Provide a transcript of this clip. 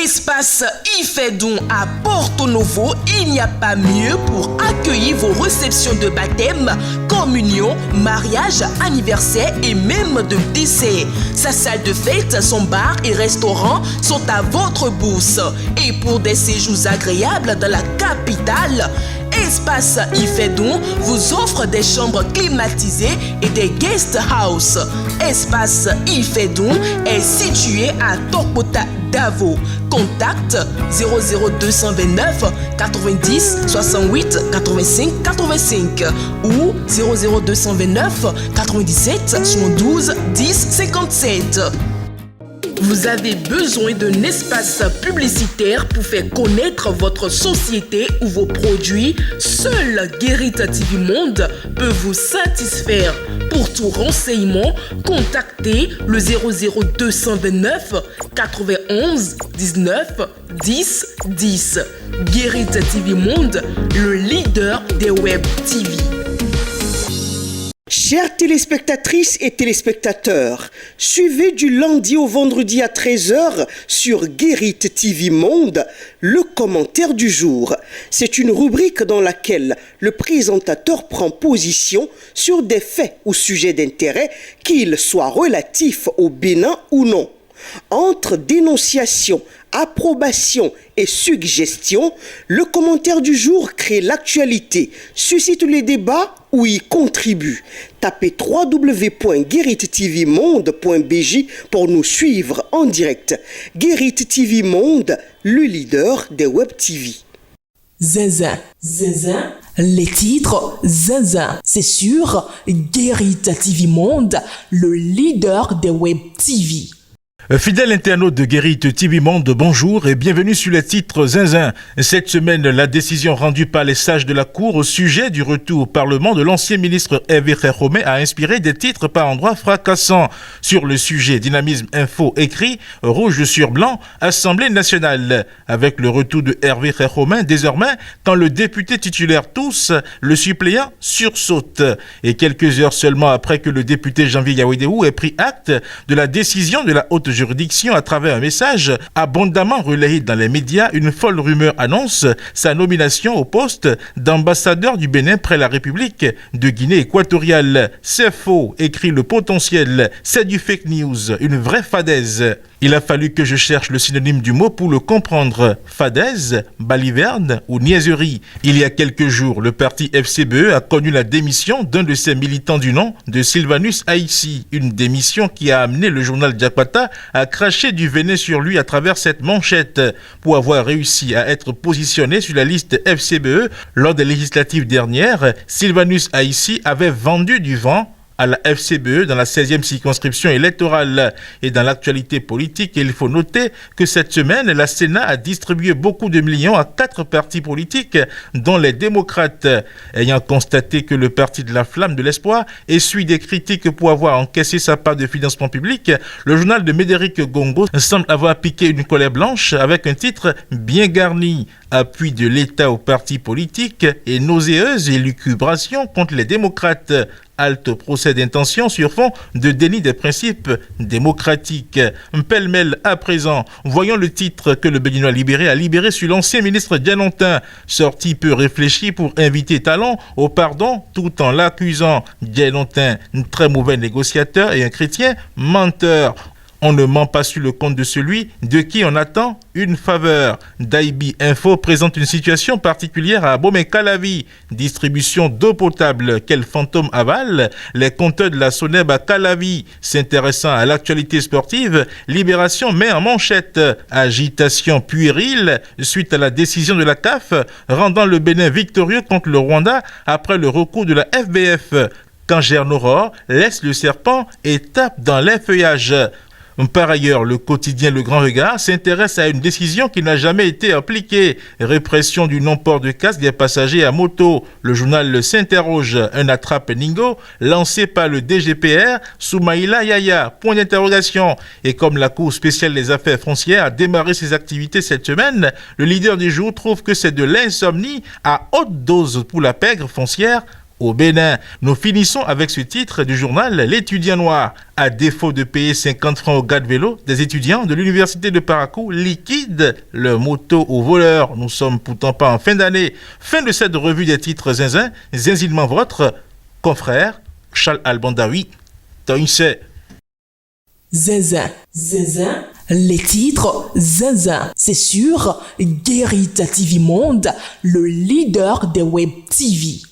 Espace Ifedon à Porto Novo, il n'y a pas mieux pour accueillir vos réceptions de baptême, communion, mariage, anniversaire et même de décès. Sa salle de fête, son bar et restaurant sont à votre bourse. Et pour des séjours agréables dans la capitale, Espace Ifedon vous offre des chambres climatisées et des guest house. Espace Ifedon est situé à Tokota Davo. Contact 00229 90 68 85 85 ou 00229 97 72 10 57. Vous avez besoin d'un espace publicitaire pour faire connaître votre société ou vos produits? Seul Guérit TV Monde peut vous satisfaire. Pour tout renseignement, contactez le 00229 91 19 10 10. Guérit TV Monde, le leader des web TV. Chères téléspectatrices et téléspectateurs, suivez du lundi au vendredi à 13h sur Guérit TV Monde le commentaire du jour. C'est une rubrique dans laquelle le présentateur prend position sur des faits ou sujets d'intérêt, qu'ils soient relatifs au Bénin ou non. Entre dénonciation, approbation et suggestion, le commentaire du jour crée l'actualité, suscite les débats ou y contribue. Tapez www.gueritvmonde.bj pour nous suivre en direct. Guérit TV Monde, le leader des web TV. Zinzin, les titres Zinzin, c'est sur Guérit TV Monde, le leader des web TV. Fidèle internaute de Guérit TV Monde, bonjour et bienvenue sur les titres Zinzin. Cette semaine, la décision rendue par les sages de la Cour au sujet du retour au Parlement de l'ancien ministre Hervé Khékhomé a inspiré des titres par endroits fracassants. Sur le sujet, Dynamisme Info écrit « Rouge sur blanc, Assemblée nationale ». Avec le retour de Hervé Khékhomé, désormais, quand le député titulaire tousse, le suppléant sursaute. Et quelques heures seulement après que le député Janvier Yawédéou ait pris acte de la décision de la haute juridiction à travers un message abondamment relayé dans les médias, une folle rumeur annonce sa nomination au poste d'ambassadeur du Bénin près la République de Guinée équatoriale. C'est faux, écrit le potentiel, c'est du fake news, une vraie fadaise. Il a fallu que je cherche le synonyme du mot pour le comprendre. Fadaise, baliverne ou niaiserie. Il y a quelques jours, le parti FCBE a connu la démission d'un de ses militants du nom de Sylvanus Haïssi. Une démission qui a amené le journal Diakwata à cracher du venin sur lui à travers cette manchette. Pour avoir réussi à être positionné sur la liste FCBE lors des législatives dernières, Sylvanus Haïssi avait vendu du vent à la FCBE dans la 16e circonscription électorale. Et dans l'actualité politique, il faut noter que cette semaine, la Sénat a distribué beaucoup de millions à 4 partis politiques, dont les démocrates. Ayant constaté que le parti de la Flamme de l'Espoir essuie des critiques pour avoir encaissé sa part de financement public, le journal de Médéric Gongo semble avoir piqué une colère blanche avec un titre bien garni. Appui de l'État aux partis politiques et nauséeuse élucubration contre les démocrates. Halte procès d'intention sur fond de déni des principes démocratiques. Pêle-mêle à présent, voyons le titre que le Béninois libéré a libéré sur l'ancien ministre Dianontin, sorti peu réfléchi pour inviter Talon au pardon tout en l'accusant. Dianontin, un très mauvais négociateur et un chrétien menteur. On ne ment pas sur le compte de celui de qui on attend une faveur. Daibi Info présente une situation particulière à Abomey-Calavi. Distribution d'eau potable. Quel fantôme avale les compteurs de la Soneb à Calavi. S'intéressant à l'actualité sportive, Libération met en manchette. Agitation puérile suite à la décision de la CAF rendant le Bénin victorieux contre le Rwanda après le recours de la FBF. Quand Gernaurore laisse le serpent et tape dans les feuillages. Par ailleurs, le quotidien Le Grand Regard s'intéresse à une décision qui n'a jamais été appliquée. Répression du non-port de casque des passagers à moto. Le journal s'interroge. Un attrape-ningo lancé par le DGPR Soumaïla Yaya. Point d'interrogation. Et comme la Cour spéciale des affaires foncières a démarré ses activités cette semaine, le leader du jour trouve que c'est de l'insomnie à haute dose pour la pègre foncière au Bénin. Nous finissons avec ce titre du journal L'étudiant noir. À défaut de payer 50 francs au garde vélo, des étudiants de l'université de Parakou liquident leur moto aux voleurs. Nous sommes pourtant pas en fin d'année. Fin de cette revue des titres zinzin. Zinzilement votre confrère Charles Albandawi. Toinse. Zinzin. Zinzin. Les titres zinzin. C'est sur Guérite TV Monde, le leader des web TV.